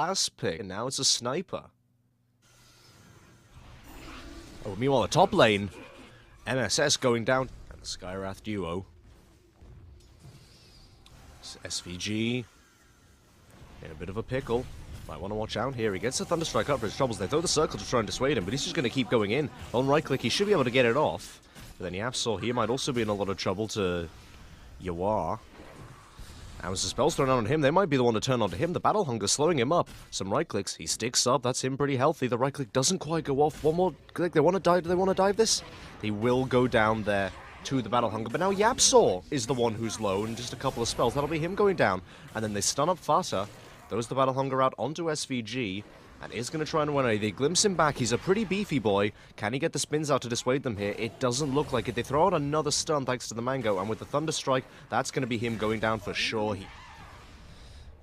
last pick, and now it's a sniper. Oh, meanwhile, the top lane, MSS going down, and the Skywrath duo. SVG in a bit of a pickle. Might want to watch out here. He gets the Thunderstrike up for his troubles. They throw the circle to try and dissuade him, but he's just going to keep going in. On right click, he should be able to get it off. But then Yapsaw here might also be in a lot of trouble to Yawar. And with the spells thrown out on him, they might be the one to turn onto him. The Battle Hunger slowing him up. Some right clicks. He sticks up. That's him pretty healthy. The right click doesn't quite go off. One more click. They want to dive. Do they want to dive this? He will go down there to the Battle Hunger. But now Yapsaw is the one who's low, and just a couple of spells. That'll be him going down. And then they stun up Fata. Throws the Battle Hunger out onto SVG. And is going to try and run away. They glimpse him back. He's a pretty beefy boy. Can he get the spins out to dissuade them here? It doesn't look like it. They throw out another stun thanks to the Mango. And with the Thunderstrike, that's going to be him going down for sure.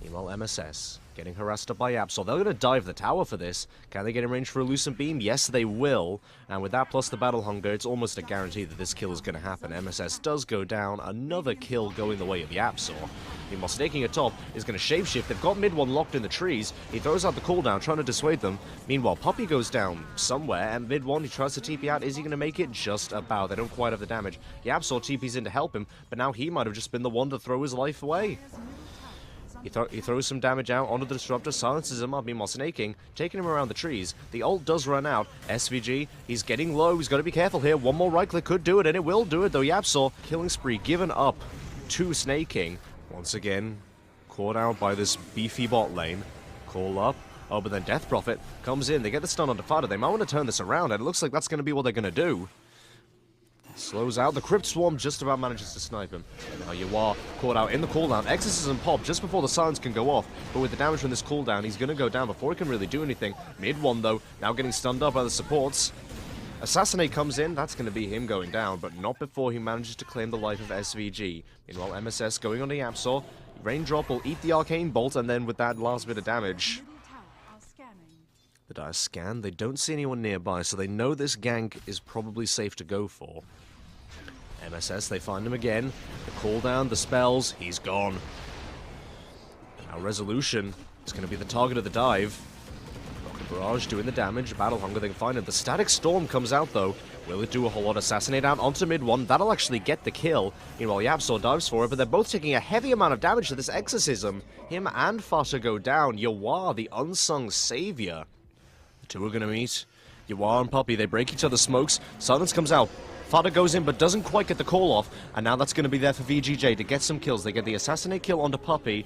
Meanwhile, MSS getting harassed up by Yapsaw. They're going to dive the tower for this. Can they get in range for a Lucent Beam? Yes, they will. And with that plus the Battle Hunger, it's almost a guarantee that this kill is going to happen. MSS does go down. Another kill going the way of Yapsaw. Meanwhile, Snaking atop is going to shapeshift. They've got mid one locked in the trees. He throws out the cooldown, trying to dissuade them. Meanwhile, Puppey goes down somewhere, and mid one, he tries to TP out. Is he going to make it? Just about. They don't quite have the damage. Yapsaw TP's in to help him, but now he might have just been the one to throw his life away. He throws some damage out onto the Disruptor, silences him up. Meanwhile, Snaking, taking him around the trees. The ult does run out. SVG, he's getting low. He's got to be careful here. One more right click could do it, and it will do it, though. Yapsaw, killing spree given up to Snaking. Once again, caught out by this beefy bot lane. Call up. Oh, but then Death Prophet comes in. They get the stun onto Fata. They might want to turn this around, and it looks like that's going to be what they're going to do. Slows out. The Crypt Swarm just about manages to snipe him. And now Yawar caught out in the cooldown. Exorcism pop just before the silence can go off. But with the damage from this cooldown, he's going to go down before he can really do anything. Mid one, though, now getting stunned up by the supports. Assassinate comes in. That's going to be him going down, but not before he manages to claim the life of SVG. Meanwhile, MSS going on to Yapsaw. Raindrop will eat the Arcane Bolt, and then with that last bit of damage, the Dire scan. They don't see anyone nearby, so they know this gank is probably safe to go for. MSS, they find him again. The cooldown, the spells, he's gone. Now Resolution is going to be the target of the dive. Rocket Barrage doing the damage. Battle Hunger, they can find him. The Static Storm comes out, though. Will it do a whole lot? Assassinate out onto mid one. That'll actually get the kill. Meanwhile, Yapsaw dives for it, but they're both taking a heavy amount of damage to this Exorcism. Him and Fata go down. Yawar, the unsung savior. The two are going to meet. Yawar and Puppey, they break each other's smokes. Silence comes out. Fata goes in, but doesn't quite get the call off. And now that's going to be there for VGJ to get some kills. They get the Assassinate kill onto Puppey.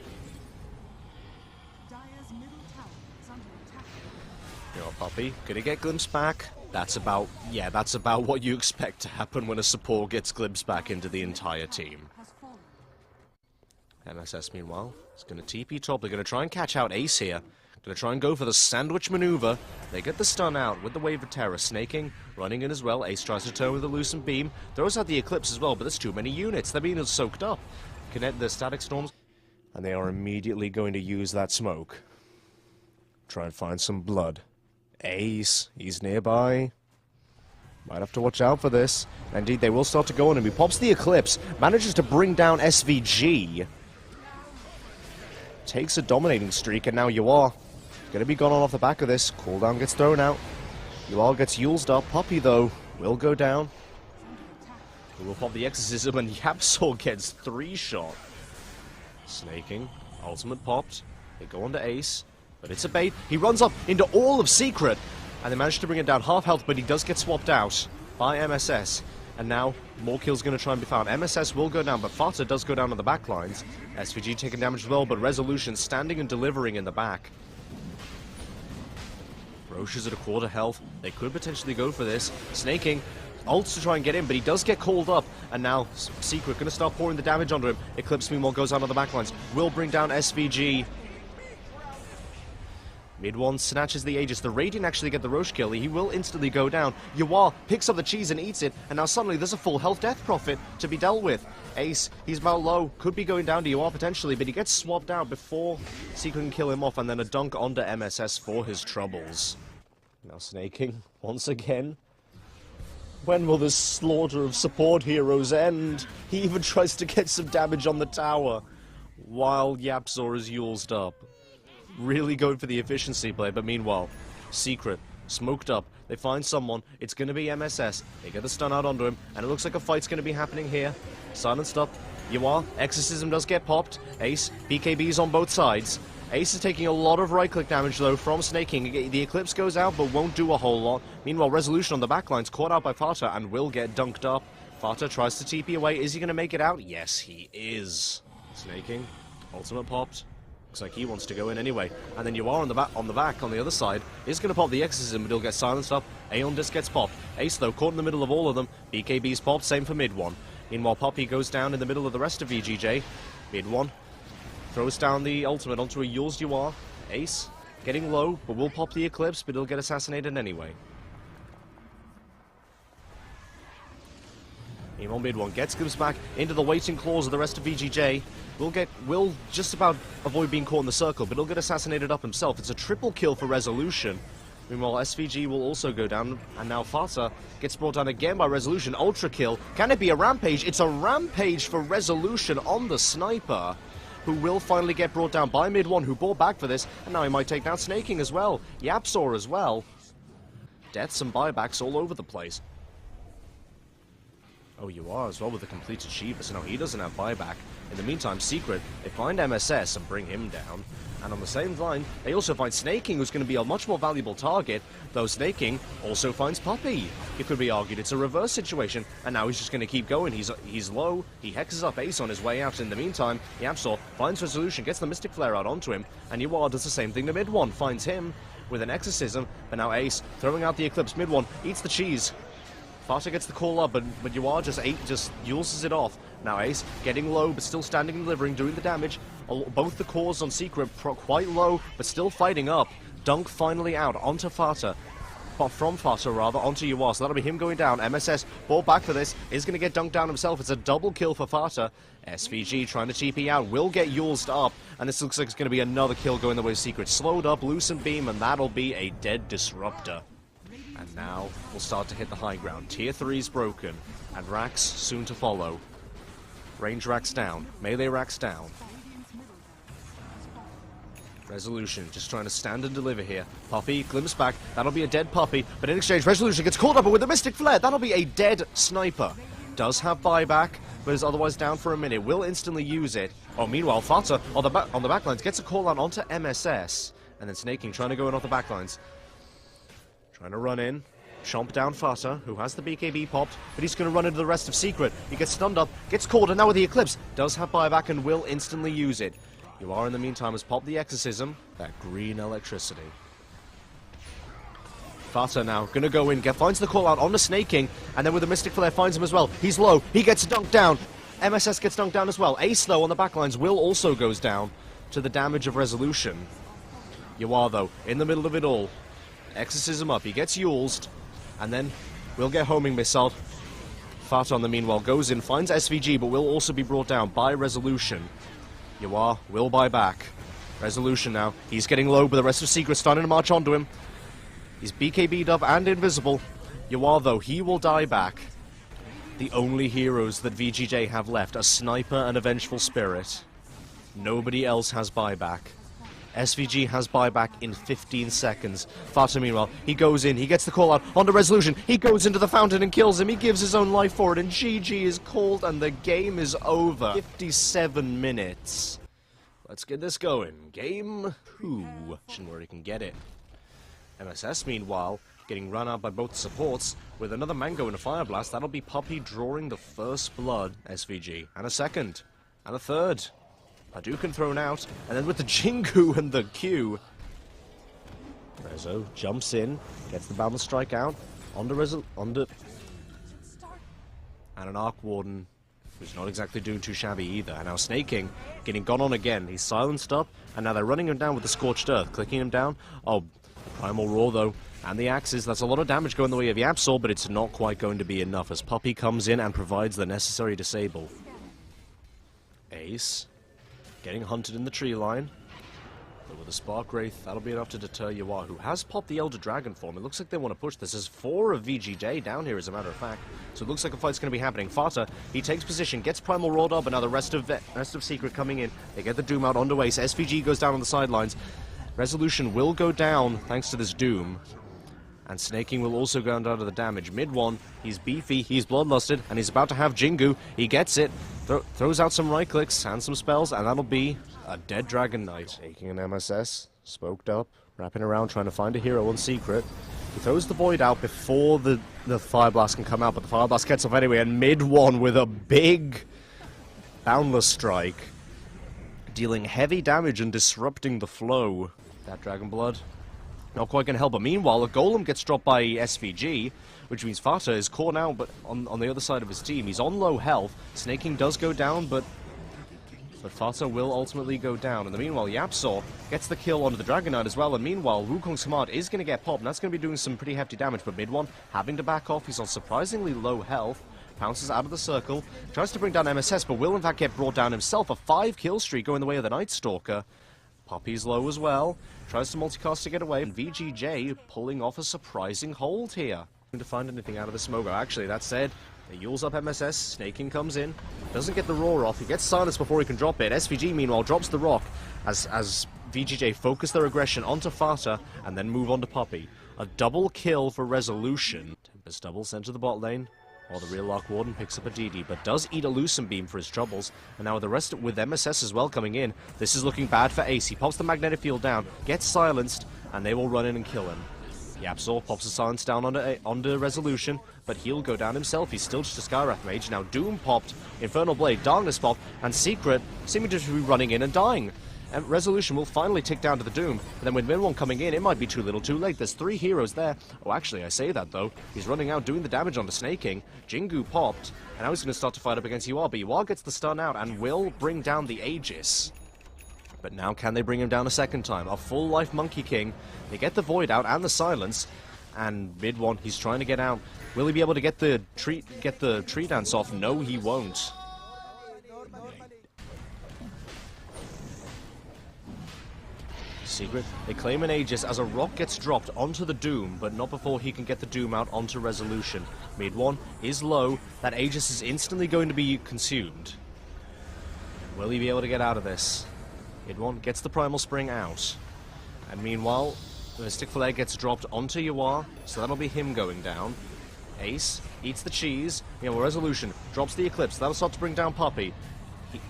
You know, Puppey, gonna get glimpsed back. That's about what you expect to happen when a support gets glimpsed back into the entire team. MSS, meanwhile, is going to TP top. They're going to try and catch out Ace here. Going to try and go for the sandwich maneuver. They get the stun out with the Wave of Terror. Snaking, running in as well. Ace tries to turn with a Lucent Beam. Throws out the Eclipse as well, but there's too many units. They're being soaked up. Connect the Static Storms. And they are immediately going to use that smoke. Try and find some blood. Ace, he's nearby. Might have to watch out for this. Indeed, they will start to go on him. He pops the Eclipse. Manages to bring down SVG. Takes a dominating streak, and now Yawar going to be gone on off the back of this. Cooldown gets thrown out. Yawar gets Yulesed up. Puppey, though, will go down. He will pop the Exorcism, and Yapsaw gets 3-shot. Snaking. Ultimate popped. They go on to Ace, but it's a bait. He runs up into all of Secret, and they manage to bring it down half health, but he does get swapped out by MSS. And now, more kills going to try and be found. MSS will go down, but Fata does go down on the back lines. SVG taking damage as well, but Resolution standing and delivering in the back. Roche is at a quarter health. They could potentially go for this. Snaking, ults to try and get in, but he does get called up. And now, Secret going to start pouring the damage onto him. Eclipse, meanwhile, goes out on the back lines. Will bring down SVG. Mid one snatches the Aegis. The Radiant actually get the Roche kill. He will instantly go down. Yawar picks up the cheese and eats it, and now suddenly there's a full health Death Prophet to be dealt with. Ace, he's about low. Could be going down to Yawar potentially, but he gets swapped out before Secret can kill him off, and then a dunk onto MSS for his troubles. Now Snaking, once again. When will this slaughter of support heroes end? He even tries to get some damage on the tower, while Yapsaw is Yulesed up. really going for the efficiency play, but meanwhile, Secret, smoked up, they find someone, it's going to be MSS, they get the stun out onto him, and it looks like a fight's going to be happening here. Silenced up, you are, Exorcism does get popped, Ace, BKB's on both sides. Ace is taking a lot of right-click damage, though, from snaking. The Eclipse goes out, but won't do a whole lot. Meanwhile, Resolution on the backline's caught out by Fata and will get dunked up. Fata tries to TP away. Is he going to make it out? Yes, he is. Snaking. Ultimate popped. Looks like he wants to go in anyway. And then you are on the back, on the other side, is going to pop the Exorcism, but he'll get silenced up. Aeon Disc gets popped. Ace, though, caught in the middle of all of them. BKB's popped, same for mid one. Meanwhile, Poppy goes down in the middle of the rest of VGJ. Mid one. Throws down the ultimate onto a Yules UR. Ace, getting low, but will pop the Eclipse, but he'll get assassinated anyway. Aim on mid one, gets glimpse back into the waiting claws of the rest of VGJ. Will just about avoid being caught in the circle, but he'll get assassinated up himself. It's a triple kill for Resolution. Meanwhile, SVG will also go down, and now Fata gets brought down again by Resolution. Ultra kill. Can it be a rampage? It's a rampage for Resolution on the sniper, who will finally get brought down by mid one, who bought back for this, and now he might take down Snaking as well. Yapsaw as well. Deaths and buybacks all over the place. Oh, you are as well with the completed Shiva, so now he doesn't have buyback. In the meantime, Secret, they find MSS and bring him down. And on the same line, they also find Snaking, who's going to be a much more valuable target, though Snaking also finds Puppy. It could be argued it's a reverse situation, and now he's just going to keep going. He's low, he hexes up Ace on his way out. In the meantime, Yapsaw finds Resolution, gets the Mystic Flare out onto him, and Yuar does the same thing to mid one, finds him with an Exorcism, but now Ace, throwing out the Eclipse mid one, eats the cheese. Fata gets the call up, but Yuar just Yuleses it off. Now Ace, getting low, but still standing and delivering, doing the damage. Both the cores on Secret quite low, but still fighting up. Dunk finally out onto Fata. From Fata, rather, onto Yuar. So that'll be him going down. MSS, ball back for this, is going to get dunked down himself. It's a double kill for Fata. SVG trying to TP out, will get Yulesed up. And this looks like it's going to be another kill going the way of Secret. Slowed up, Loosen Beam, and that'll be a dead Disruptor. And now we'll start to hit the high ground. Tier 3's broken, and racks soon to follow. Range racks down, melee racks down. Resolution just trying to stand and deliver here. Puppy, glimpse back, that'll be a dead Puppy, but in exchange Resolution gets caught up with a Mystic Flare, that'll be a dead Sniper. Does have buyback, but is otherwise down for a minute, will instantly use it. Oh, meanwhile, Fata on the backlines gets a call out onto MSS, and then Snaking trying to go in off the backlines. Trying to run in, chomp down Fata, who has the BKB popped, but he's going to run into the rest of Secret. He gets stunned up, gets caught, and now with the Eclipse, does have buyback and will instantly use it. Yuar in the meantime has popped the Exorcism, that green electricity. Fata now going to go in, finds the call out on the Snaking, and then with the Mystic Flare finds him as well. He's low, he gets dunked down. MSS gets dunked down as well. Ace though on the backlines, will also goes down to the damage of Resolution. Yuar though, in the middle of it all. Exorcism up, he gets Yulesed, and then we'll get Homing Missile. Fata on the meanwhile goes in, finds SVG, but will also be brought down by Resolution. Yuar will buy back. Resolution now, he's getting low, but the rest of Secret starting to march onto him. He's BKB'd up and invisible. Yuar though, he will die back. The only heroes that VGJ have left, a Sniper and a Vengeful Spirit. Nobody else has buyback. SVG has buyback in 15 seconds. Fata meanwhile, he goes in, he gets the call out onto Resolution, he goes into the fountain and kills him, he gives his own life for it, and GG is called and the game is over. 57 minutes. Let's get this going. Game 2. Where he can get it. MSS meanwhile, getting run out by both supports with another Mango and a Fire Blast. That'll be Puppy drawing the first blood, SVG, and a second, and a third. Hadouken thrown out, and then with the Jingu and the Q. Rezo jumps in, gets the Boundless Strike out, onto and an Arc Warden, who's not exactly doing too shabby either. And now Snaking, getting gone on again. He's silenced up, and now they're running him down with the Scorched Earth, clicking him down. Oh, Primal Roar though, and the Axes. That's a lot of damage going the way of Yapsaw, but it's not quite going to be enough as Puppy comes in and provides the necessary disable. Ace. Getting hunted in the tree line. But with a Spark Wraith, that'll be enough to deter Yuar, who has popped the Elder Dragon form. It looks like they want to push this. There's 4 of VGJ down here, as a matter of fact. So it looks like a fight's going to be happening. Fata, he takes position, gets Primal Roared up, and now the rest of Secret coming in. They get the Doom out onto Ace. SVG goes down on the sidelines. Resolution will go down thanks to this Doom. And Snaking will also go down to the damage. Mid one, he's beefy, he's bloodlusted, and he's about to have Jingu. He gets it, throws out some right clicks and some spells, and that'll be a dead Dragon Knight. Taking an MSS, smoked up, wrapping around, trying to find a hero in secret. He throws the Void out before the Fire Blast can come out, but the Fire Blast gets off anyway, and mid one with a big Boundless Strike, dealing heavy damage and disrupting the flow. That Dragon Blood not quite going to help, but meanwhile, a Golem gets dropped by SVG, which means Fata is caught out, but on the other side of his team. He's on low health. Snaking does go down, but Fata will ultimately go down. In the meanwhile, Yapsaw gets the kill onto the Dragon Knight as well, and meanwhile, Wukong's command is going to get popped, and that's going to be doing some pretty hefty damage, but mid one having to back off. He's on surprisingly low health. Pounces out of the circle, tries to bring down MSS, but will in fact get brought down himself. A 5-kill streak going the way of the Night Stalker. Poppy's low as well. Tries to multicast to get away. And VGJ pulling off a surprising hold here. To find anything out of the smoke. Actually, that said, he yules up MSS. Snaking comes in. Doesn't get the roar off. He gets silenced before he can drop it. SVG, meanwhile, drops the rock as VGJ focus their aggression onto Fata and then move on to Poppy. A double kill for Resolution. Tempest double sent to the bot lane. While the real Arc Warden picks up a DD, but does eat a Lucent Beam for his troubles. And now with the rest, with MSS as well coming in, this is looking bad for Ace. He pops the Magnetic Field down, gets silenced, and they will run in and kill him. Yapsaw pops the silence down onto Resolution, but he'll go down himself. He's still just a Skywrath Mage. Now Doom popped, Infernal Blade, Darkness popped, and Secret seeming to be running in and dying. And Resolution will finally tick down to the Doom. But then with Mid-1 coming in, it might be too little too late. There's 3 heroes there. Oh, actually, I say that, though. He's running out, doing the damage onto Snaking. Jingu popped, and now he's going to start to fight up against Yuar. But Yuar gets the stun out and will bring down the Aegis. But now can they bring him down a second time? A full-life Monkey King. They get the Void out and the Silence. And Mid-1, he's trying to get out. Will he be able to get the tree dance off? No, he won't. Secret. They claim an Aegis as a rock gets dropped onto the Doom, but not before he can get the Doom out onto Resolution. Mid-1 is low. That Aegis is instantly going to be consumed. Will he be able to get out of this? Mid-1 gets the Primal Spring out. And meanwhile, the Mystic Flare gets dropped onto Yuar, so that'll be him going down. Ace eats the cheese. Meanwhile, Resolution drops the Eclipse. That'll start to bring down Poppy.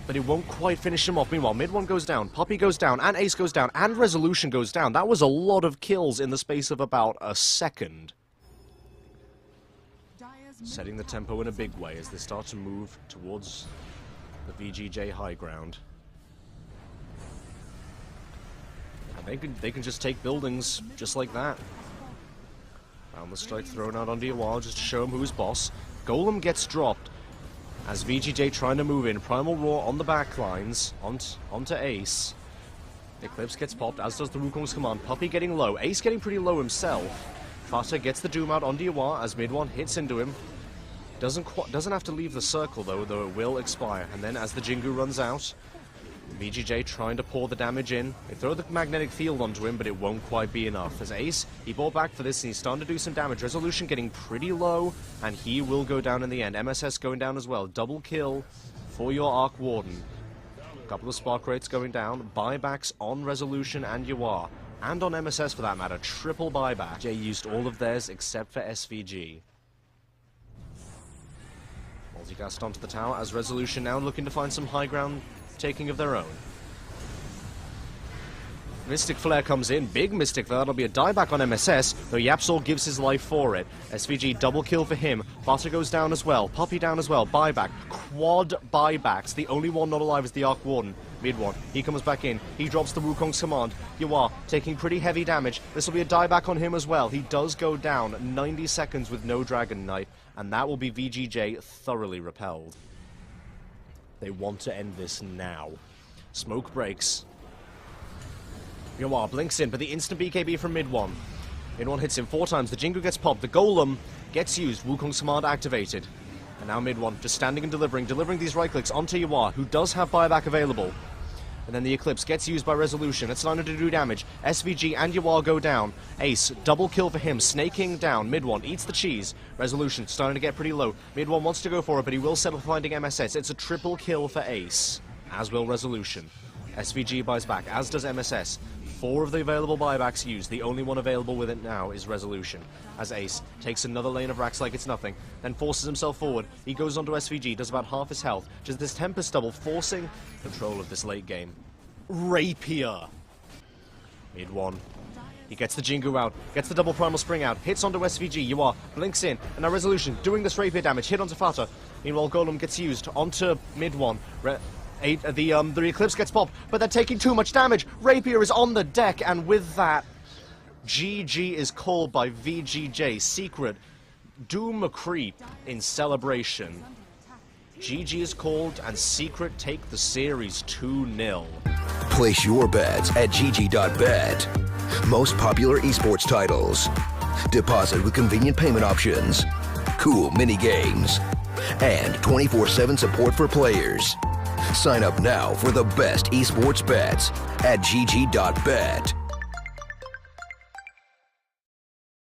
But it won't quite finish him off. Meanwhile, Mid-1 goes down, Poppy goes down, and Ace goes down, and Resolution goes down. That was a lot of kills in the space of about a second. Setting the tempo in a big way as they start to move towards the VGJ high ground. And they can just take buildings just like that. Boundless Strike thrown out onto Yuar just to show him who's boss. Golem gets dropped. As VGJ trying to move in, Primal Roar on the back lines, onto Ace. Eclipse gets popped, as does the Wukong's command. Poppy getting low, Ace getting pretty low himself. Fata gets the Doom out onto Yuar as Mid-1 hits into him. Doesn't have to leave the circle though it will expire. And then as the Jingu runs out, VGJ trying to pour the damage in. They throw the magnetic field onto him, but it won't quite be enough. As Ace, he bought back for this, and he's starting to do some damage. Resolution getting pretty low, and he will go down in the end. MSS going down as well. Double kill for your Arc Warden. A couple of spark rates going down. Buybacks on Resolution and Yuar. And on MSS for that matter. Triple buyback. Jay used all of theirs except for SVG. Multicast onto the tower as Resolution now looking to find some high ground taking of their own. Mystic Flare comes in, big Mystic Flare, that'll be a dieback on MSS, though Yapsaw gives his life for it. SVG double kill for him, Fata goes down as well, Poppy down as well, buyback, quad buybacks, the only one not alive is the Arc Warden. Mid-1, he comes back in, he drops the Wukong's command, Yuar taking pretty heavy damage, this will be a dieback on him as well, he does go down, 90 seconds with no Dragon Knight, and that will be VGJ thoroughly repelled. They want to end this now. Smoke breaks. Yuar blinks in, but the instant BKB from Mid-1. Mid-1 hits him 4 times. The Jingu gets popped. The Golem gets used. Wukong's command activated. And now Mid-1 just standing and delivering these right clicks onto Yuar, who does have buyback available. And then the Eclipse gets used by Resolution. It's starting to do damage. SVG and Yuar go down. Ace, double kill for him. Snaking down. Mid-1 eats the cheese. Resolution starting to get pretty low. Mid-1 wants to go for it, but he will settle for finding MSS. It's a triple kill for Ace, as will Resolution. SVG buys back, as does MSS. 4 of the available buybacks used. The only one available with it now is Resolution, as Ace takes another lane of racks like it's nothing, then forces himself forward. He goes onto SVG, does about half his health. Just this Tempest double forcing control of this late game. Rapier. Mid 1. He gets the Jingu out, gets the double Primal Spring out, hits onto SVG, you are, blinks in, and now Resolution doing this Rapier damage, hit onto Fata. Meanwhile, Golem gets used onto mid 1. The Eclipse gets popped, but they're taking too much damage. Rapier is on the deck, and with that, GG is called by VGJ. Secret do McCree in celebration. GG is called, and Secret take the series 2-0. Place your bets at gg.bet. Most popular esports titles. Deposit with convenient payment options. Cool mini games. And 24/7 support for players. Sign up now for the best esports bets at gg.bet.